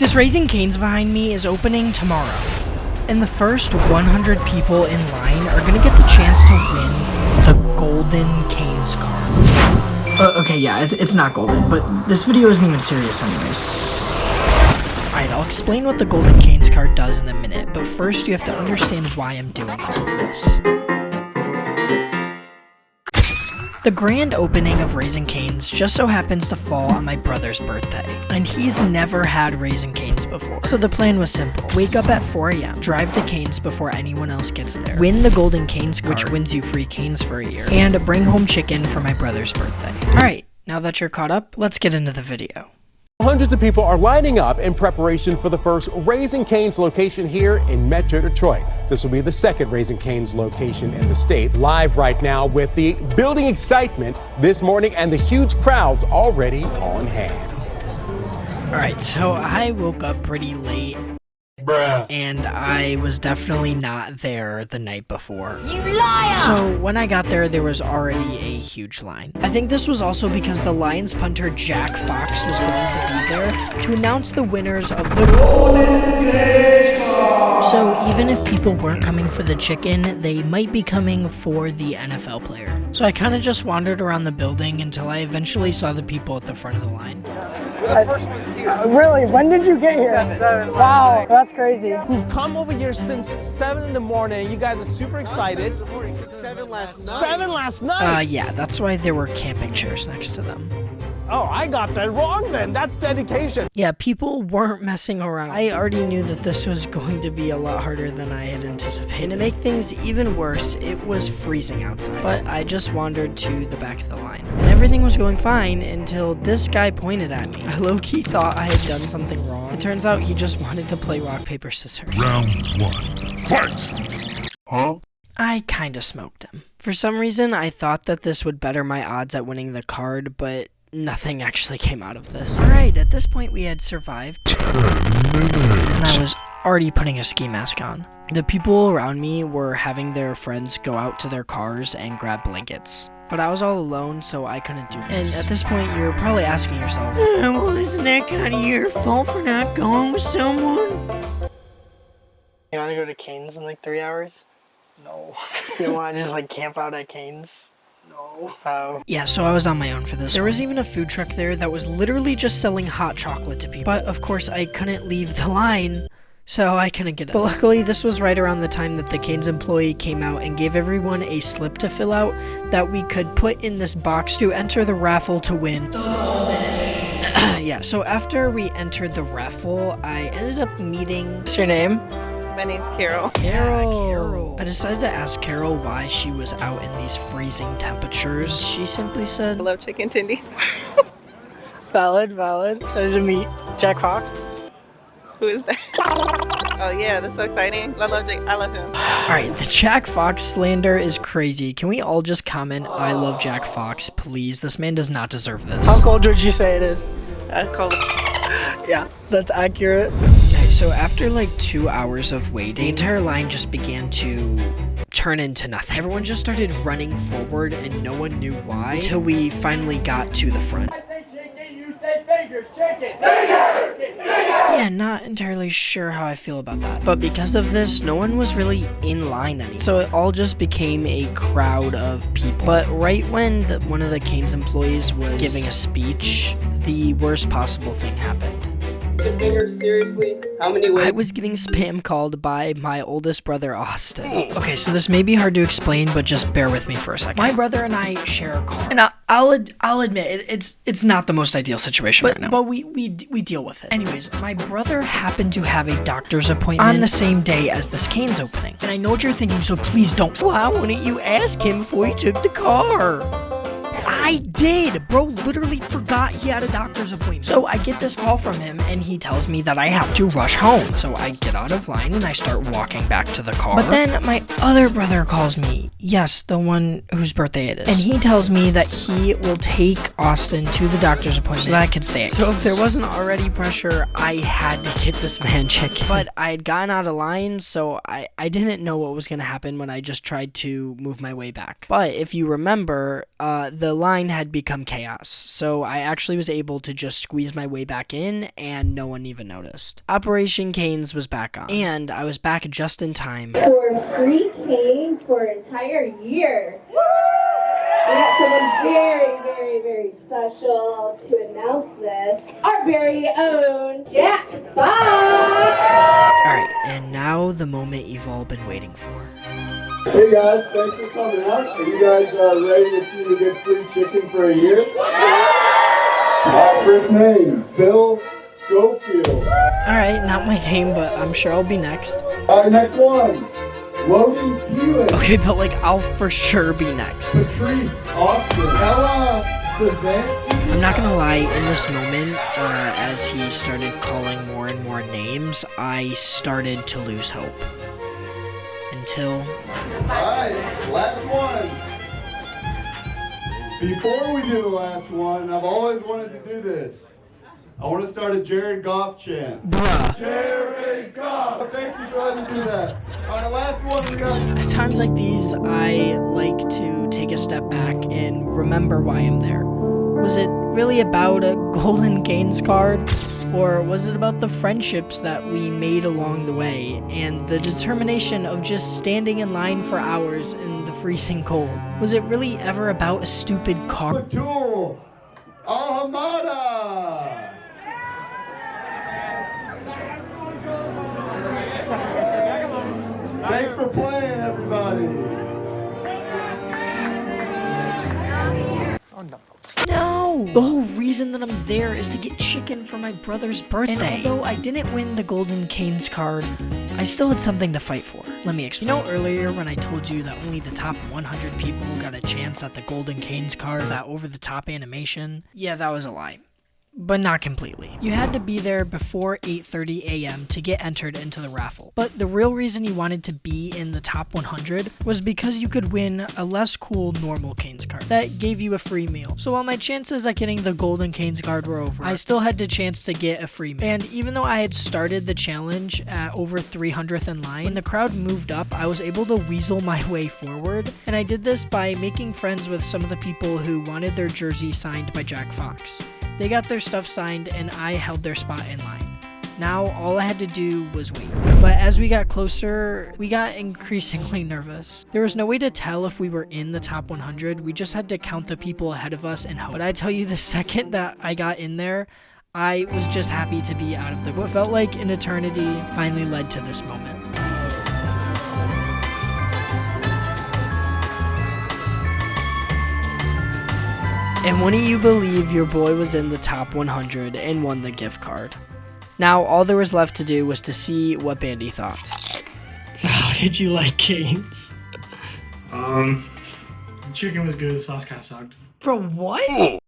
This Raising Cane's behind me is opening tomorrow, and the first 100 people in line are gonna get the chance to win the Golden Canes card. Okay, yeah, it's not golden, but this video isn't even serious anyways. Alright, I'll explain what the Golden Canes card does in a minute, but first you have to understand why I'm doing all of this. The grand opening of Raising Cane's just so happens to fall on my brother's birthday, and he's never had Raising Cane's before. So the plan was simple. Wake up at 4 a.m., drive to Cane's before anyone else gets there, win the Golden Canes card, which wins you free canes for a year, and bring home chicken for my brother's birthday. Alright, now that you're caught up, let's get into the video. Hundreds of people are lining up in preparation for the first Raising Cane's location here in Metro Detroit. This will be the second Raising Cane's location in the state. Live right now with the building excitement this morning and the huge crowds already on hand. Alright, so I woke up pretty late. And I was definitely not there the night before. You liar! So when I got there, there was already a huge line. I think this was also because the Lions punter Jack Fox was going to be there to announce the winners of the Golden Canes Card. So even if people weren't coming for the chicken, they might be coming for the NFL player. So I kind of just wandered around the building until I eventually saw the people at the front of the line. Really? When did you get here? 7. Wow, that's crazy. Who've come over here since 7 in the morning. You guys are super excited. 7 last night. 7 last night? Yeah, that's why there were camping chairs next to them. Oh, I got that wrong then. That's dedication. Yeah, people weren't messing around. I already knew that this was going to be a lot harder than I had anticipated. And to make things even worse, it was freezing outside. But I just wandered to the back of the line. And everything was going fine until this guy pointed at me. I low-key thought I had done something wrong. It turns out he just wanted to play rock, paper, scissors. Round 1. Fight! Huh? I kinda smoked him. For some reason, I thought that this would better my odds at winning the card, but nothing actually came out of this. Alright, at this point we had survived, and I was already putting a ski mask on. The people around me were having their friends go out to their cars and grab blankets. But I was all alone, so I couldn't do this. And at this point, you're probably asking yourself, well, isn't that kind of your fault for not going with someone? You want to go to Cane's in like 3 hours? No. You don't want to just like camp out at Cane's? No. Yeah, so I was on my own for this. There was even a food truck there that was literally just selling hot chocolate to people. But of course, I couldn't leave the line, so I couldn't get it. But luckily, this was right around the time that the Cane's employee came out and gave everyone a slip to fill out that we could put in this box to enter the raffle to win. Yeah, so after we entered the raffle, I ended up meeting... What's your name? My name's Carol. Carol. I decided to ask Carol why she was out in these freezing temperatures. She simply said, I love chicken tendies. Valid. excited to meet Jack Fox. Who is that? Oh yeah, that's so exciting. I love him. Alright, the Jack Fox slander is crazy. Can we all just comment, I love Jack Fox, please? This man does not deserve this. How cold would you say it is? I call it. Yeah, that's accurate. Okay, so after like 2 hours of waiting, the entire line just began to turn into nothing. Everyone just started running forward and no one knew why until we finally got to the front. I say chicken, you say fingers, chicken. Yeah, not entirely sure how I feel about that. But because of this, no one was really in line anymore. So it all just became a crowd of people. But right when one of the Cane's employees was giving a speech, the worst possible thing happened. Fingers, seriously? How many ways? I was getting spam called by my oldest brother, Austin. Okay, so this may be hard to explain, but just bear with me for a second. My brother and I share a car. And I'll admit, it's not the most ideal situation right now. But we deal with it. Anyways, my brother happened to have a doctor's appointment on the same day as this Cane's opening. And I know what you're thinking, so please don't. Why wouldn't you ask him before you took the car? I did! Bro literally forgot he had a doctor's appointment. So I get this call from him, and he tells me that I have to rush home. So I get out of line, and I start walking back to the car. But then my other brother calls me. Yes, the one whose birthday it is. And he tells me that he will take Austin to the doctor's appointment so that I could stay at Cane's. So if there wasn't already pressure, I had to get this man chicken. But I had gotten out of line, so I didn't know what was going to happen when I just tried to move my way back. But if you remember, the line line had become chaos, so I actually was able to just squeeze my way back in, and no one even noticed. Operation Canes was back on, and I was back just in time. For free canes for an entire year. We got someone very, very, very special to announce this. Our very own Jack Fox! Alright, and now the moment you've all been waiting for. Hey guys, thanks for coming out. Are you guys ready to see who gets free chicken for a year? First name, Bill Schofield. Alright, not my name, but I'm sure I'll be next. Alright, next one. Logan Hewitt. Okay, but like, I'll for sure be next. Patrice Austin. Ella Kazansky. I'm not gonna lie, in this moment, as he started calling more and more names, I started to lose hope. Until... Alright, last one. Before we do the last one, I've always wanted to do this. I want to start a Jared Goff chant. Bruh. Jared Goff! Thank you for letting me do that. Alright, the last one we got. At times like these, I like to take a step back and remember why I'm there. Was it really about a Golden Canes card? Or was it about the friendships that we made along the way and the determination of just standing in line for hours in the freezing cold? Was it really ever about a stupid card? Abdul Alhamada! Thanks for playing, everybody. No! The whole reason that I'm there is to get chicken for my brother's birthday. And although I didn't win the Golden Canes card, I still had something to fight for. Let me explain. You know earlier when I told you that only the top 100 people got a chance at the Golden Canes card, that over-the-top animation? Yeah, that was a lie. But not completely. You had to be there before 8:30 a.m. to get entered into the raffle. But the real reason you wanted to be in the top 100 was because you could win a less cool normal Canes card that gave you a free meal. So while my chances at getting the Golden Canes card were over, I still had the chance to get a free meal. And even though I had started the challenge at over 300th in line, when the crowd moved up, I was able to weasel my way forward. And I did this by making friends with some of the people who wanted their jersey signed by Jack Fox. They got their stuff signed and I held their spot in line. Now all I had to do was wait. But as we got closer, we got increasingly nervous. There was no way to tell if we were in the top 100. We just had to count the people ahead of us and hope. But I tell you, the second that I got in there, I was just happy to be out of the... What felt like an eternity finally led to this moment. And wouldn't you believe your boy was in the top 100 and won the gift card? Now, all there was left to do was to see what Bandy thought. So how did you like Canes? The chicken was good, the sauce kind of sucked. Bro, what?